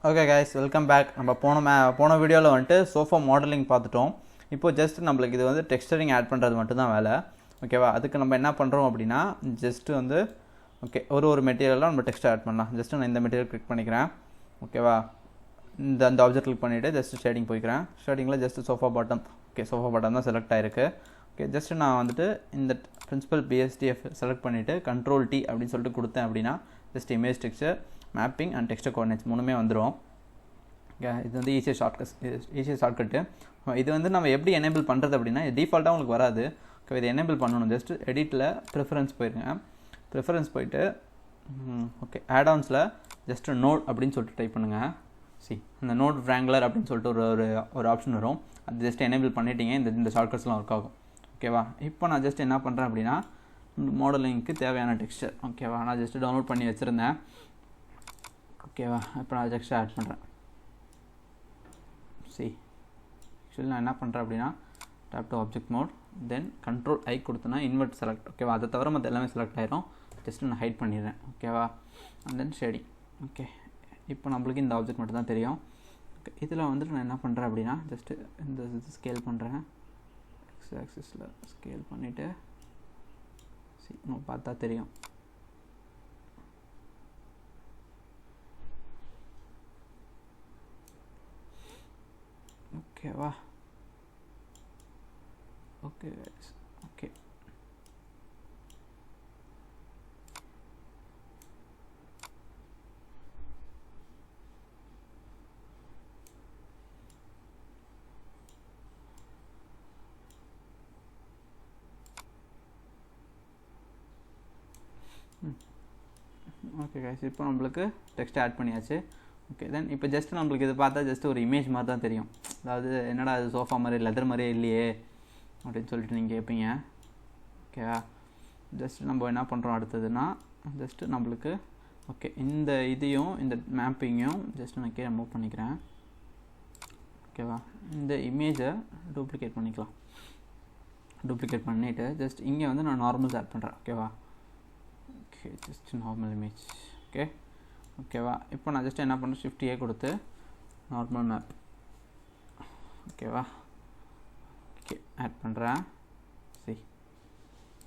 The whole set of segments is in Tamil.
Okay guys, welcome back. நம்ம போன வீடியோவில் வந்துட்டு சோஃபா மாடலிங் பார்த்துட்டோம். இப்போ ஜஸ்ட் நம்மளுக்கு இது வந்து டெக்ஸ்டரிங் ஆட் பண்ணுறது மட்டும்தான் வேலை. ஓகேவா? அதுக்கு நம்ம என்ன பண்ணுறோம் அப்படின்னா, ஜஸ்ட்டு வந்து ஒரு மெட்டீரியலாக நம்ம டெக்ஸ்ட் ஆட் பண்ணலாம். ஜஸ்ட்டு நான் இந்த மெட்டீரியல் கிளிக் பண்ணிக்கிறேன். ஓகேவா? அந்த ஆப்ஜெக்ட் கிளிக் பண்ணிவிட்டு ஜஸ்ட்டு ஷேடிங் போய்க்கிறேன். ஷேடிங்கில் just sofa bottom. Sofa bottom தான் செலக்ட் ஆகிருக்கு. ஜஸ்ட்டு நான் வந்துட்டு இந்த பிரின்சிபல் பிஎஸ்டிஎஃப் செலக்ட் பண்ணிவிட்டு Ctrl+T அப்படின்னு சொல்லிட்டு கொடுத்தேன் அப்படின்னா just image texture, mapping and Dexter coordinates மூணுமே வந்துடும். இது வந்து ஈஸியாக ஷார்ட்கட்டு. இது வந்து நம்ம எப்படி எனேபிள் பண்ணுறது அப்படின்னா, டிஃபால்ட்டாக உங்களுக்கு வராது. இதை எனேபிள் பண்ணணும். ஜஸ்ட் எடிட்டில் ப்ரிஃபரன்ஸ் போயிருங்க. ப்ரிஃபரன்ஸ் போயிட்டு ஆடான்ஸில் ஜஸ்ட் நோட் அப்படின்னு சொல்லிட்டு டைப் பண்ணுங்கள். அந்த நோட் வ்ராங்லர் அப்படின்னு சொல்லிட்டு ஒரு ஆப்ஷன் வரும். அது ஜஸ்ட் எனேபிள் பண்ணிட்டீங்க, இந்த ஷார்ட்கட்ஸ்லாம் ஒர்க் ஆகும். ஓகேவா? இப்போ நான் ஜஸ்ட் என்ன பண்ணுறேன் அப்படின்னா, மாடலிங்க்கு தேவையான டெக்ஸ்சர். ஓகேவா? நான் ஜஸ்ட்டு டவுன்லோட் பண்ணி வச்சுருந்தேன். ஓகேவா? இப்போ நான் டெக்ஸ்டர் ஆட் பண்ணுறேன். ஆக்சுவலி நான் என்ன பண்ணுறேன் அப்படின்னா, tab to object mode, then Ctrl+I கொடுத்தேன்னா இன்வெர்ட் செலக்ட். ஓகேவா? அதை தவிர மற்ற எல்லாமே செலக்ட் ஆகிரும். ஜஸ்ட்டு நான் ஹைட் பண்ணிடுறேன். ஓகேவா? And then shading. ஓகே, இப்போ நம்மளுக்கு இந்த ஆப்ஜெக்ட் மட்டும் தான் தெரியும். ஓகே, இதில் வந்துட்டு நான் என்ன பண்ணுறேன் அப்படின்னா, ஜஸ்ட்டு இந்த ஸ்கேல் பண்ணுறேன். எக்ஸ் ஆக்சிஸில் ஸ்கேல் பண்ணிவிட்டு நம்ம பார்த்தா தெரியும். ஓகேவா? ஓகே ஓகே ஓகே கைஸ், இப்போ நம்மளுக்கு டெக்ஸ்ட் ஆட் பண்ணியாச்சு. ஓகே, தென் இப்போ ஜஸ்ட் நம்மளுக்கு இது பார்த்தா ஜஸ்ட் ஒரு இமேஜ் மாதிரி தான் தெரியும். அதாவது என்னடா அது சோஃபா மாதிரி லெதர் மாதிரியே இல்லையே அப்படின்னு சொல்லிட்டு நீங்கள் கேட்பீங்க. ஓகேவா? ஜஸ்ட் நம்ம என்ன பண்ணுறோம் அடுத்ததுன்னா, ஜஸ்ட்டு நம்மளுக்கு இந்த இதையும் இந்த மேப்பிங்கையும் ஜஸ்ட் நான் கீழே மூவ் பண்ணிக்கிறேன். ஓகேவா? இந்த இமேஜை டூப்ளிகேட் பண்ணிக்கலாம். டூப்ளிகேட் பண்ணிவிட்டு ஜஸ்ட் இங்கே வந்து நான் நார்மல்ஸ் ஆட் பண்ணுறேன். ஓகேவா? Okay, just normal image. ஓகேவா? இப்போ நான் ஜஸ்ட் என்ன பண்ணுறேன், Shift+A கொடுத்து நார்மல் மேப். ஓகேவா? ஓகே, ஆட் பண்ணுறேன்.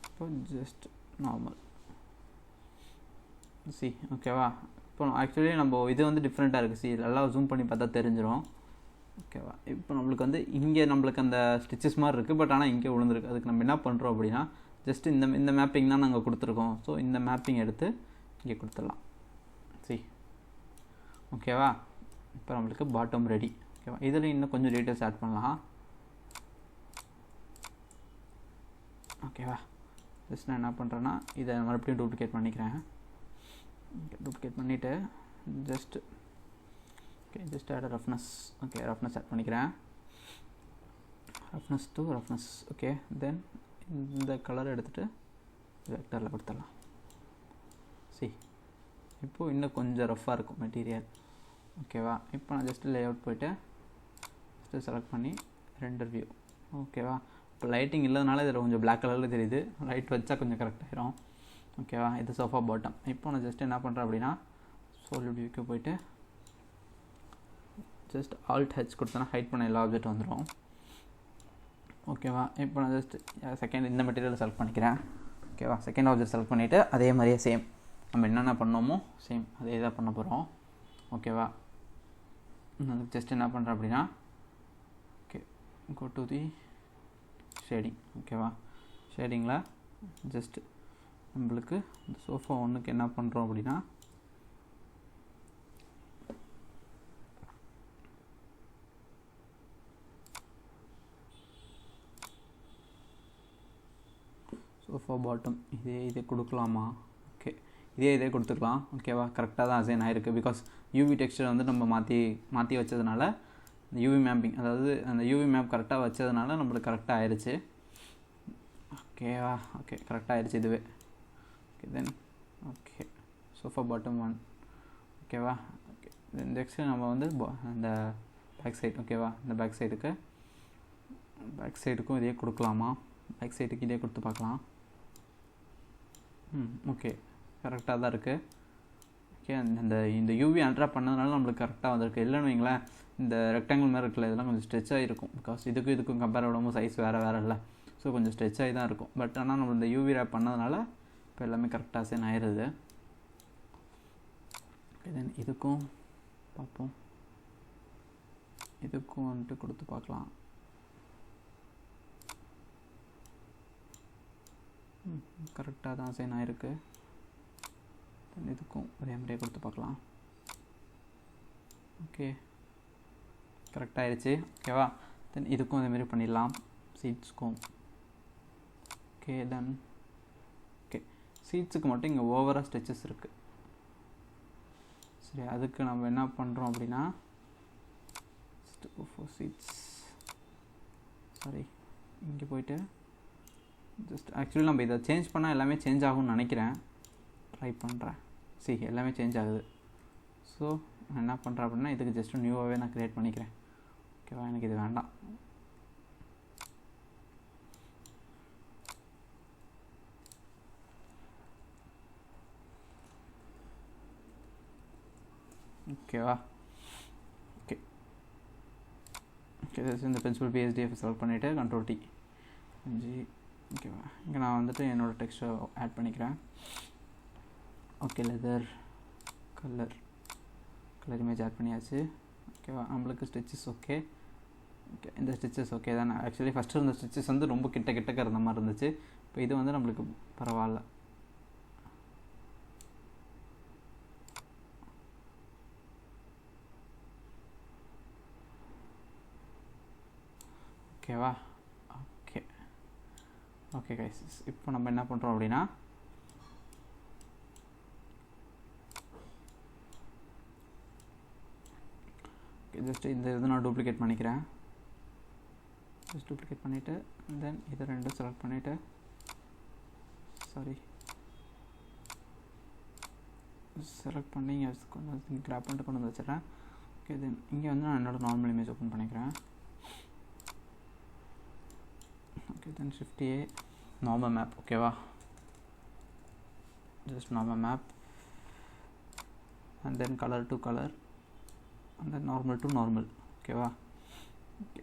இப்போ ஜஸ்ட் நார்மல். ஓகேவா? இப்போ ஆக்சுவலி நம்ம இது வந்து டிஃப்ரெண்ட்டாக இருக்குது. நல்லா ஜூம் பண்ணி பார்த்தா தெரிஞ்சிடும். ஓகேவா? இப்போ நம்மளுக்கு வந்து இங்கே நம்மளுக்கு அந்த ஸ்டிச்சஸ் மாதிரி இருக்குது, பட் ஆனால் இங்கே விழுந்துருக்கு. அதுக்கு நம்ம என்ன பண்ணுறோம் அப்படின்னா, ஜஸ்ட் இந்த மேப்பிங் தான் நாங்கள் கொடுத்துருக்கோம். ஸோ இந்த மேப்பிங் எடுத்து இங்கே கொடுத்துடலாம். ஓகேவா? இப்போ நம்மளுக்கு பாட்டம் ரெடி. ஓகேவா? இதில் இன்னும் கொஞ்சம் டீட்டெயில்ஸ் ஆட் பண்ணலாம். ஓகேவா? ஜஸ்ட் நான் என்ன பண்ணுறேன்னா, இதை மறுபடியும் டூப்ளிகேட் பண்ணிக்கிறேன். டூப்ளிகேட் பண்ணிவிட்டு just add roughness. Okay, roughness add பண்ணிக்கிறேன். Roughness to roughness. Okay, then இந்த கலர் எடுத்துகிட்டு வெக்டரில் கொடுத்துடலாம். இப்போது இன்னும் கொஞ்சம் ரஃப்பாக இருக்கும் மெட்டீரியல். ஓகேவா? இப்போ நான் ஜஸ்ட்டு லேஅவுட் போய்ட்டு ஜஸ்ட்டு செலக்ட் பண்ணி ரெண்டர் வியூ. ஓகேவா? இப்போ லைட்டிங் இல்லாதனால இதில் கொஞ்சம் பிளாக் கலரில் தெரியுது. லைட் வச்சா கொஞ்சம் கரெக்ட் ஆகிரும். ஓகேவா? இது சோஃபா பாட்டம். இப்போ நான் ஜஸ்ட்டு என்ன பண்ணுறேன் அப்படின்னா, சாலிட் வியூக்கு போய்ட்டு ஜஸ்ட் Alt+H கொடுத்தேன்னா ஹைட் பண்ண எல்லா ஆப்ஜெக்ட் வந்துடும். ஓகேவா? இப்போ நான் ஜஸ்ட் செகண்ட் இந்த மெட்டீரியல் செலக்ட் பண்ணிக்கிறேன். ஓகேவா? செகண்ட் ஆப்ஜெக்ட் செலக்ட் பண்ணிவிட்டு அதே மாதிரியே சேம் நம்ம என்னென்ன பண்ணோமோ சேம் அதே தான் பண்ண போகிறோம். ஓகேவா? ஜஸ்ட் என்ன பண்ணுறேன் அப்படின்னா, கோ டு தி ஷேடிங். ஓகேவா? ஷேடிங்கில் ஜஸ்ட் நம்மளுக்கு இந்த சோஃபா ஒன்றுக்கு என்ன பண்ணுறோம் அப்படின்னா, சோஃபா பாட்டம் இதே கொடுக்கலாமா? ஓகே, இதே கொடுத்துக்கலாம். ஓகேவா? கரெக்டாக தான் அசைன் ஆகிருக்கு. பிகாஸ் யூவி டெக்ஸ்சர் வந்து நம்ம மாற்றி வச்சதுனால, இந்த யூவி மேப்பிங், அதாவது அந்த யூவி மேப் கரெக்டாக வச்சதுனால நம்மளுக்கு கரெக்டாக ஆயிடுச்சு. ஓகேவா? ஓகே, கரெக்டாக ஆயிடுச்சு இதுவே. Okay, then okay sofa bottom 1. ஓகேவா? ஓகே, தென் நெக்ஸ்ட்டு நம்ம வந்து இந்த பேக் சைடு. ஓகேவா? இந்த பேக் சைடுக்கும் இதே கொடுக்கலாமா? பேக் சைடுக்கு இதே கொடுத்து பார்க்கலாம். ஓகே, கரெக்டாக தான் இருக்குது. ஓகே, இந்த யூவி அன்ட்ராப் பண்ணதுனால நம்மளுக்கு கரெக்டாக வந்திருக்கு. இல்லைன்னு வைங்களேன், இந்த ரெக்டாங்கிள் மாதிரி இருக்குல்ல, இதெல்லாம் கொஞ்சம் ஸ்ட்ரெச் ஆகிருக்கும். பிகாஸ் இதுக்கும் கம்பேர் பண்ணும்போது சைஸ் வேறு இல்லை. ஸோ கொஞ்சம் ஸ்ட்ரெச் ஆகி தான் இருக்கும். பட் ஆனால் நம்ம இந்த யூவி ரேப் பண்ணதுனால இப்போ எல்லாமே கரெக்டாக சேன் ஆயிடுது. தென் இதுக்கும் பார்ப்போம். இதுக்கும் வந்துட்டு கொடுத்து பார்க்கலாம். கரெக்டாக தான் சேன் ஆகிருக்கு. தென் இதுக்கும் அதே மாதிரியே கொடுத்து பார்க்கலாம். ஓகே, கரெக்டாக ஆயிடுச்சு. ஓகேவா? தென் இதுக்கும் அதேமாரி பண்ணிடலாம். சீட்ஸ்க்கும் ஓகே. தென் ஓகே, சீட்ஸுக்கு மட்டும் இங்கே ஓவராக ஸ்ட்ரெச்சஸ் இருக்குது. சரி, அதுக்கு நம்ம என்ன பண்ணுறோம் அப்படின்னா சீட்ஸ் சாரி இங்கே போயிட்டு ஜஸ்ட் ஆக்சுவலி நம்ம இதை சேஞ்ச் பண்ணால் எல்லாமே சேஞ்ச் ஆகும்னு நினைக்கிறேன். ட்ரை பண்ணுறேன். சரி, எல்லாமே சேஞ்ச் ஆகுது. ஸோ நான் என்ன பண்ணுறேன் அப்படின்னா இதுக்கு ஜஸ்ட்டு நியூவாகவே நான் க்ரியேட் பண்ணிக்கிறேன். ஓகேவா? எனக்கு இது வேண்டாம். ஓகேவா? ஓகே ஓகே, இந்த பிரின்சிபல் பிஎஸ்டிஎஃப் செலக்ட் பண்ணிவிட்டு Ctrl T ஜி. ஓகேவா? இங்கே நான் வந்துட்டு என்னோடய டெக்ஸ்ட்டை ஆட் பண்ணிக்கிறேன். ஓகே, லெதர் கலர் இமேஜ் ஆட் பண்ணியாச்சு. ஓகேவா? நம்மளுக்கு ஸ்டிச்சஸ் ஓகே. ஓகே, இந்த ஸ்டிச்சஸ் ஓகே தானே. ஆக்சுவலி ஃபஸ்ட்டு இருந்த ஸ்டிச்சஸ் வந்து ரொம்ப கிட்டக்க இருந்த மாதிரி இருந்துச்சு. இப்போ இது வந்து நம்மளுக்கு பரவாயில்ல. ஓகேவா? ஓகே ஓகே கைஸ், இப்போ நம்ம என்ன பண்ணுறோம் அப்படின்னா ஜஸ்ட் இந்த இது நான் டூப்ளிகேட் பண்ணிக்கிறேன். ஜஸ்ட் டூப்ளிகேட் பண்ணிவிட்டு தென் இதை ரெண்டும் செலக்ட் பண்ணிவிட்டு செலக்ட் பண்ணி கொஞ்சம் கிராப் பண்ணிட்டு கொண்டு வந்து வச்சிடறேன். ஓகே, தென் இங்கே வந்து நான் என்னோடய நார்மல் இமேஜ் ஓப்பன் பண்ணிக்கிறேன். Okay, then Shift A normal map. ஓகேவா? Just normal map and then colour to colour and then normal to normal. ஓகேவா? Okay,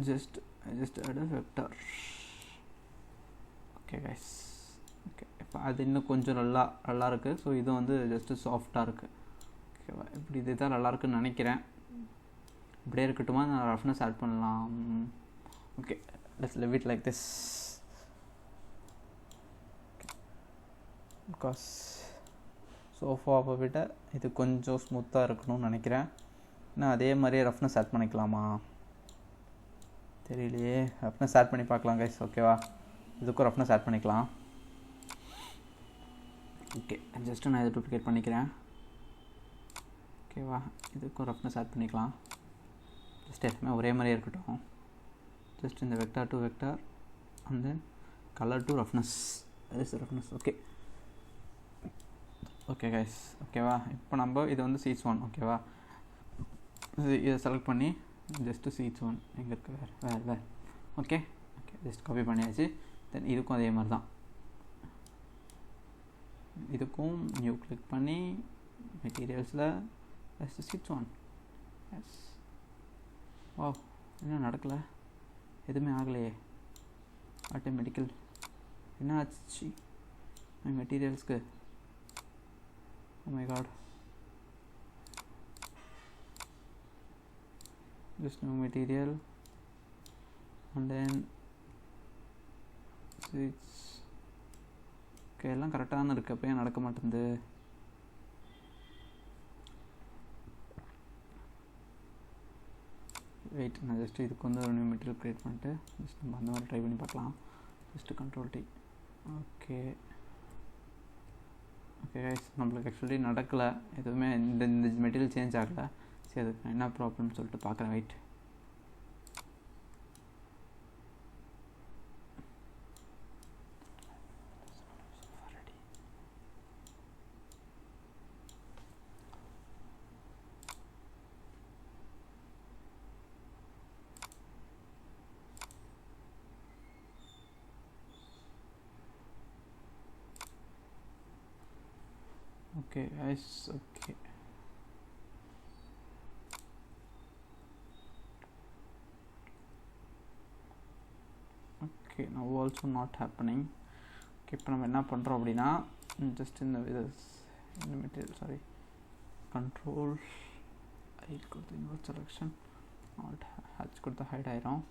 just add a vector. Okay guys, okay. இப்போ அது இன்னும் கொஞ்சம் நல்லா இருக்குது. ஸோ இது வந்து ஜஸ்ட்டு சாஃப்டாக இருக்குது. ஓகேவா? இப்படி இது தான் நல்லாயிருக்குன்னு நினைக்கிறேன். இப்படியே இருக்கட்டுமா? நான் ரஃப்னஸ் ஆட் பண்ணலாம். Okay, let's leave it like this. Because சோஃபாவை விட இது கொஞ்சம் ஸ்மூத்தாக இருக்கணும்னு நினைக்கிறேன். நான் அதே மாதிரியே ரஃப்னஸ் ஆட் பண்ணிக்கலாமா தெரியலையே. ரஃப்னஸ் ஆட் பண்ணி பார்க்கலாம் கைஸ். ஓகேவா? இதுக்கும் ரஃப்னஸ் ஆட் பண்ணிக்கலாம். ஓகே, ஜஸ்ட்டு நான் இதை டூப்ளிகேட் பண்ணிக்கிறேன். ஓகேவா? இதுக்கும் ரஃப்னஸ் ஆட் பண்ணிக்கலாம். ஜஸ்ட் எல்லாமே ஒரே மாதிரியே இருக்கட்டும். ஜஸ்ட் இந்த vector to vector and then colour to roughness. Roughness okay okay guys. ஓகேவா? இப்போ நம்ம இது வந்து சீட்ஸ் 1. ஓகேவா? இதை செலக்ட் பண்ணி ஜஸ்ட்டு சீட்ஸ் 1 எங்கே இருக்குது? வேறு ஓகே ஜஸ்ட் காப்பி பண்ணியாச்சு. தென் இதுக்கும் அதே மாதிரி தான். இதுக்கும் நியூ கிளிக் பண்ணி மெட்டீரியல்ஸில் ஜஸ்ட் சீட்ஸ் 1. எஸ். ஓ, இன்னும் நடக்கலை, எதுவுமே ஆகலையே. ஆட்டோமேட்டிக்கல் என்ன ஆச்சு மெட்டீரியல்ஸ்க்கு? Oh my god, just new material and then switch. Okay, எல்லாம் கரெக்டாக தான் இருக்குது. அப்போ ஏன் நடக்க மாட்டேங்குது? வெயிட், நான் ஜஸ்ட்டு இதுக்கு வந்து ஒரு நியூ மெட்டீரியல் க்ரியேட் பண்ணிட்டு ஜஸ்ட் நம்ம அந்த மாதிரி ட்ரை பண்ணி பார்க்கலாம். Just Ctrl T. Okay okay guys, நம்மளுக்கு ஆக்சுவலி நடக்கலை எதுவுமே. இந்த மெட்டீரியல் சேஞ்ச் ஆகலை. சரி, அதுக்கு என்ன ப்ராப்ளம்னு சொல்லிட்டு பார்க்குறேன். Wait. Okay guys, okay. Okay, now also not happening. Okay, இப்போ நம்ம என்ன பண்ணுறோம் அப்படின்னா ஜஸ்ட் இந்த மெட்டீரியல் சாரி கண்ட்ரோல் ஹைட் கொடுத்து இன்வெர்ட் செலெக்ஷன் ஆல்ட் ஹச் கொடுத்து ஹைட் ஆயிரும்.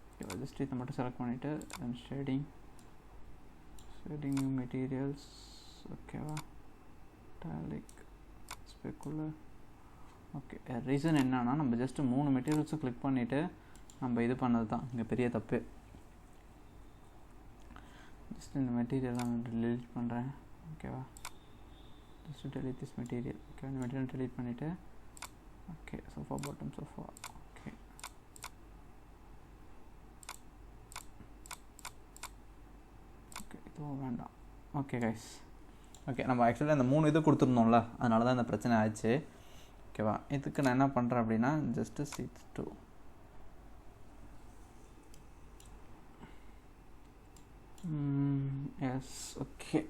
ஓகேவா, ஜஸ்ட் இதை மட்டும் செலக்ட் பண்ணிவிட்டு தென் ஷேடிங் நியூ மெட்டீரியல்ஸ். ஓகேவா, டாலிக் ஸ்பெக்குலர். ஓகே, ரீசன் என்னன்னா நம்ம ஜஸ்ட் 3 மெட்டீரியல்ஸும் கிளிக் பண்ணிவிட்டு நம்ம இது பண்ணது தான் இங்கே பெரிய தப்பு. ஜஸ்ட் இந்த மெட்டீரியல்லாம் நான் டெலீட் பண்ணுறேன். ஓகேவா, just delete this material. Okay, இந்த மெட்டீரியல் டெலீட் பண்ணிவிட்டு okay sofa bottom sofa. Okay, okay இதுவும் வேண்டாம். ஓகே கைஸ், ஓகே நம்ம ஆக்சுவலாக இந்த 3 இது கொடுத்துருந்தோம்ல, அதனால தான் இந்த பிரச்சனை ஆச்சு. ஓகேவா, இதுக்கு நான் என்ன பண்ணுறேன் அப்படின்னா just seat 2 yes, okay,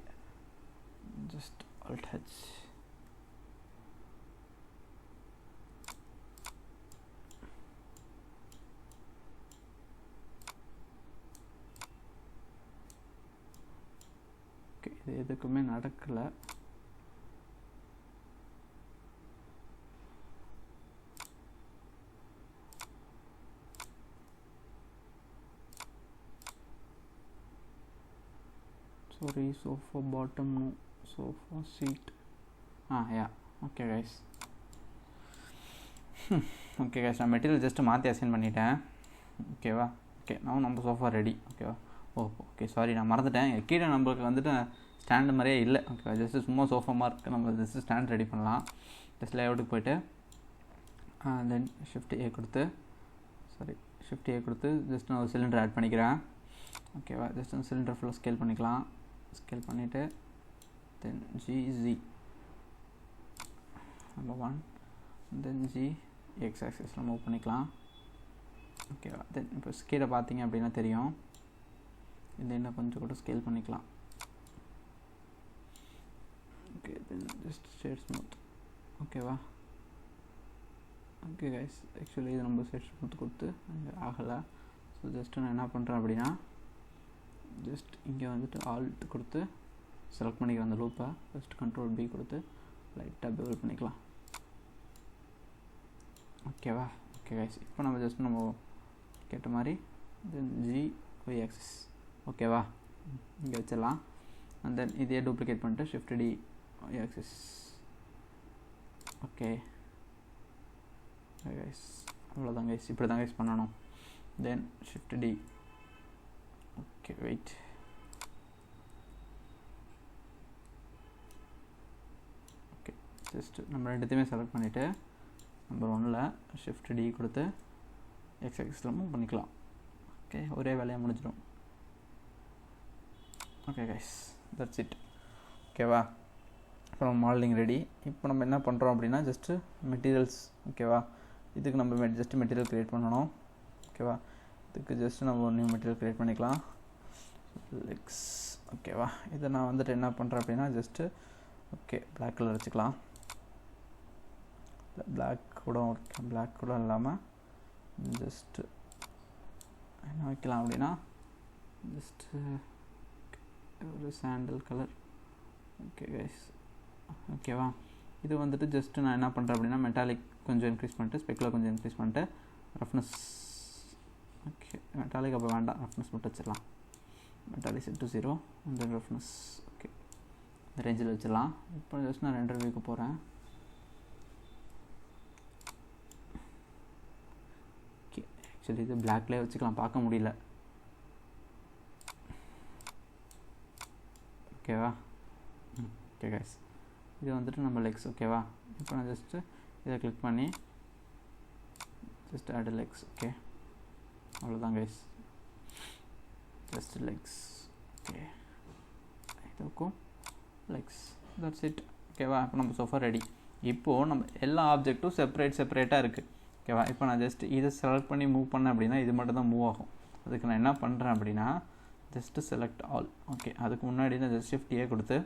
just alt h. Okay, இது எதுக்குமே நடக்கலை. sorry, sofa bottom no, sofa seat. Yeah, okay guys. Okay guys, நான் மெட்டீரியல் ஜஸ்ட்டு மாற்றி அசைன் பண்ணிட்டேன். ஓகேவா, ஓகே நம்ம சோஃபா ரெடி. ஓகேவா, ஓகே சாரி நான் மறந்துட்டேன். கீழே நம்மளுக்கு வந்துட்டு ஸ்டாண்டு மாதிரியே இல்லை. ஓகேவா, ஜஸ்ட்டு சும்மா சோஃபா மாதிரி இருக்குது. நம்ம ஜஸ்ட்டு ஸ்டாண்ட் ரெடி பண்ணலாம். ஜஸ்ட் லேஅவுட்டுக்கு போய்ட்டு தென் ஷிஃப்ட் ஏ கொடுத்து ஜஸ்ட் நான் ஒரு சிலிண்டர் ஆட் பண்ணிக்கிறேன். ஓகேவா, ஜஸ்ட் அந்த சிலிண்டர் ஃபுல்லாக ஸ்கேல் பண்ணிக்கலாம். ஸ்கேல் பண்ணிவிட்டு தென் GZ நம்பர் 1 தென் G X ஆக்சிஸில் மூவ் பண்ணிக்கலாம். ஓகேவா, தென் இப்போ ஸ்கேலை பார்த்தீங்க அப்படின்னா தெரியும். இது இன்னும் கொஞ்சம் கூட ஸ்கேல் பண்ணிக்கலாம். ஓகே, தென் ஜஸ்ட் ஷேட் ஸ்மூத். ஓகேவா, ஓகே கைஸ், ஆக்சுவலி இது நம்ம ஷேட் ஸ்மூத் கொடுத்து ஆகலை. ஸோ ஜஸ்ட்டு நான் என்ன பண்ணுறேன் அப்படின்னா ஜஸ்ட் இங்கே வந்துட்டு ஆல்ட் கொடுத்து செலக்ட் பண்ணிக்கிறேன் அந்த லூப்பை. ஜஸ்ட் கண்ட்ரோல் B கொடுத்து லைட்டாக பெவல் பண்ணிக்கலாம். ஓகேவா, ஓகே கைஸ், இப்போ நம்ம ஜஸ்ட் நம்ம கேட்ட மாதிரி தென் GY ஆக்சிஸ். ஓகேவா, இங்கே வச்சிடலாம். அண்ட் தென் இதே டூப்ளிகேட் பண்ணிட்டு shift D Y axis. Okay guys, அவ்வளோதான் கைஸ், இப்படி தான் கைஸ் பண்ணணும். Then shift D. Okay wait, okay just நம்ம ரெண்டுத்தையுமே செலக்ட் பண்ணிவிட்டு நம்பர் 1ல் ஷிஃப்ட் D கொடுத்து எக்ஸ் ஆக்சிஸில் மூவ் பண்ணிக்கலாம். ஓகே, ஒரே வேலையாக முடிஞ்சிடும். Okay guys, that's it. ஓகேவா, இப்போ நம்ம மாடலிங் ரெடி. இப்போ நம்ம என்ன பண்ணுறோம் அப்படின்னா ஜஸ்ட்டு மெட்டீரியல்ஸ். ஓகேவா, இதுக்கு நம்ம ஜஸ்ட்டு மெட்டீரியல் க்ரியேட் பண்ணணும். ஓகேவா, இதுக்கு ஜஸ்ட்டு நம்ம நியூ மெட்டீரியல் க்ரியேட் பண்ணிக்கலாம். லெக்ஸ். ஓகேவா, இதை நான் வந்துட்டு என்ன பண்ணுறேன் அப்படின்னா ஜஸ்ட்டு ஓகே பிளாக் கலர் வச்சுக்கலாம். பிளாக் கூட இல்லாமல் ஜஸ்ட்டு என்ன வைக்கலாம் அப்படின்னா ஜஸ்ட்டு ஒரு சாண்டல் கலர். ஓகே கைஸ், ஓகேவா, இது வந்துட்டு ஜஸ்ட்டு நான் என்ன பண்ணுறேன் அப்படின்னா மெட்டாலிக் கொஞ்சம் இன்க்ரீஸ் பண்ணிட்டு ஸ்பெக்கில் கொஞ்சம் இன்க்ரீஸ் பண்ணிட்டு ரஃப்னஸ். ஓகே, மெட்டாலிக் அப்போ வேண்டாம், ரஃப்னஸ் மட்டும் வச்சிடலாம். Metallic set to 0 and then roughness. Okay, இந்த ரேஞ்சில் வச்சிடலாம். இப்போ ஜஸ்ட் நான் ரெண்டர் வியூக்கு போகிறேன். ஓகே, ஆக்சுவலி இது பிளாக்லேயே வச்சுக்கலாம், பார்க்க முடியல. ஓகேவா, ஓகே கைஸ், இது வந்துட்டு நம்ம லெக்ஸ். ஓகேவா, இப்போ நான் ஜஸ்ட்டு இதை கிளிக் பண்ணி ஜஸ்ட் ஆட் லெக்ஸ். ஓகே, அவ்வளோதான் கைஸ், ஜஸ்ட் லெக்ஸ். ஓகே, இதுக்கும் லெக்ஸ், தட்ஸ் இட். ஓகேவா, இப்போ நம்ம சோஃபா ரெடி. இப்போது நம்ம எல்லா ஆப்ஜெக்ட்டும் செப்பரேட்டாக இருக்குது. ஓகேவா, இப்போ நான் ஜஸ்ட் இதை செலக்ட் பண்ணி மூவ் பண்ணேன் அப்படின்னா இது மட்டும் தான் மூவ் ஆகும். அதுக்கு நான் என்ன பண்ணுறேன் அப்படின்னா ஜஸ்ட்டு செலக்ட் ஆல். ஓகே, அதுக்கு முன்னாடி நான் ஜஸ்ட் ஷிஃப்ட் ஏ கொடுத்து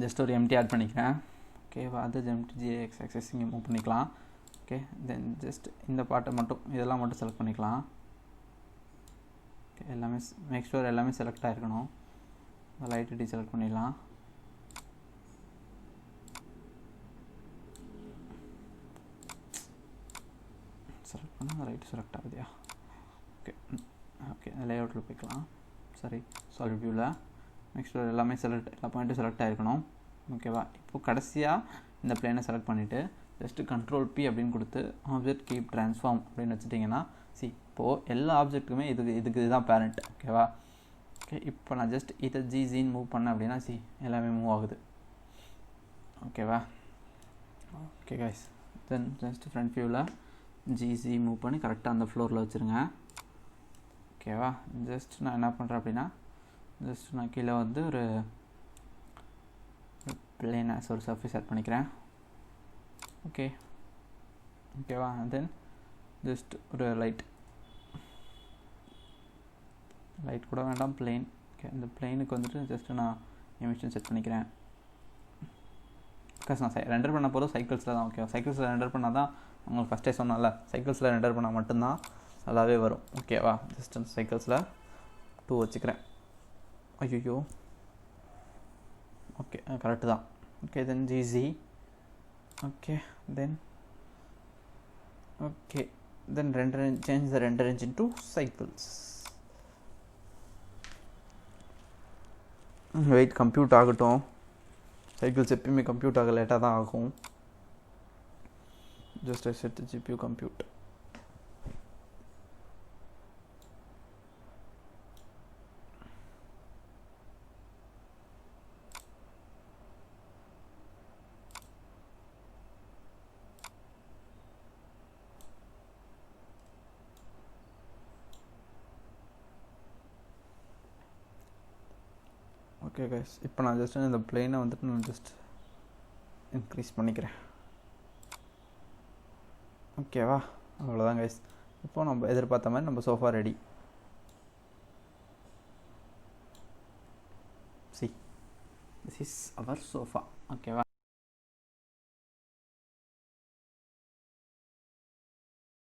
ஜஸ்ட் ஒரு எம்டி ஆட் பண்ணிக்கிறேன். ஓகேவா, அது எம்டி ஜிஎக்ஸ் ஆக்சஸ் இங்கே மூவ் பண்ணிக்கலாம். ஓகே, தென் ஜஸ்ட் இந்த பாட்டை மட்டும் இதெல்லாம் மட்டும் செலக்ட் பண்ணிக்கலாம். ஓகே, எல்லாமே மேக் ஷூர் எல்லாமே செலக்ட் ஆகிருக்கணும். லைட் டி செலக்ட் பண்ணிடலாம். செலக்ட் பண்ணால் ரைட் செலக்ட் ஆகுதியா? ஓகே ஓகே, லேஅவுட்டில் போய்க்கலாம். சரி, சாலிட் வியூவில் மேக் ஷூர் எல்லாமே எல்லா பாயிண்ட்டும் செலக்ட் ஆகிருக்கணும். ஓகேவா, இப்போது கடைசியாக இந்த பிளேனை செலக்ட் பண்ணிவிட்டு ஜஸ்ட்டு கண்ட்ரோல் பி அப்படின்னு கொடுத்து ஆப்ஜெக்ட் கீப் ட்ரான்ஸ்ஃபார்ம் அப்படின்னு வச்சுட்டிங்கன்னா இப்போது எல்லா ஆப்ஜெக்ட்டுக்குமே இதுக்கு இதுதான் பேரண்ட். ஓகேவா, ஓகே, இப்போ நான் ஜஸ்ட் இதை ஜின்னு மூவ் பண்ணேன் அப்படின்னா எல்லாமே மூவ் ஆகுது. ஓகேவா, ஓகே கைஸ், தென் ஜஸ்ட் ஃப்ரண்ட் வியூவில் ஜிசி மூவ் பண்ணி கரெக்டாக அந்த ஃப்ளோரில் வச்சுருங்க. ஓகேவா, ஜஸ்ட் நான் என்ன பண்ணுறேன் அப்படின்னா ஜஸ்ட் நான் கீழே வந்து ஒரு பிளேன் ஒரு சர்ஃபேஸ் ஆட் பண்ணிக்கிறேன். ஓகே ஓகேவா, தென் ஜஸ்ட் ஒரு லைட் கூட வேண்டாம், பிளெயின். ஓகே, இந்த பிளெயினுக்கு வந்துட்டு ஜஸ்ட்டு நான் எமிஷன் செட் பண்ணிக்கிறேன். பிகாஸ் நான் ரெண்டர் பண்ண போகிறது சைக்கிள்ஸில் தான். ஓகேவா, சைக்கிள்ஸில் ரெண்டர் பண்ணால் தான் உங்களுக்கு ஃபஸ்ட்டே சொன்னால சைக்கிள்ஸில் ரெண்டர் பண்ணால் மட்டும்தான் நல்லாவே வரும். ஓகேவா, ஜஸ்ட் அந்த சைக்கிள்ஸில் 2 வச்சுக்கிறேன். ஐயோ, ஓகே கரெக்டு தான். Okay, then GC. Okay, then change the render engine to cycles. Wait compute ஆகட்டும். சைக்கிள்ஸ் எப்பயுமே கம்ப்யூட் ஆக லேட்டாக தான் ஆகும். Just set the GPU compute. Okay guys, இப்போ நான் ஜஸ்ட் இந்த பிளேனை வந்துட்டு நான் ஜஸ்ட் இன்க்ரீஸ் பண்ணிக்கிறேன். ஓகேவா, அவ்வளோதான் கைஸ். இப்போ நம்ம எதிர்பார்த்த மாதிரி நம்ம sofa ready. This is our sofa. ஓகேவா.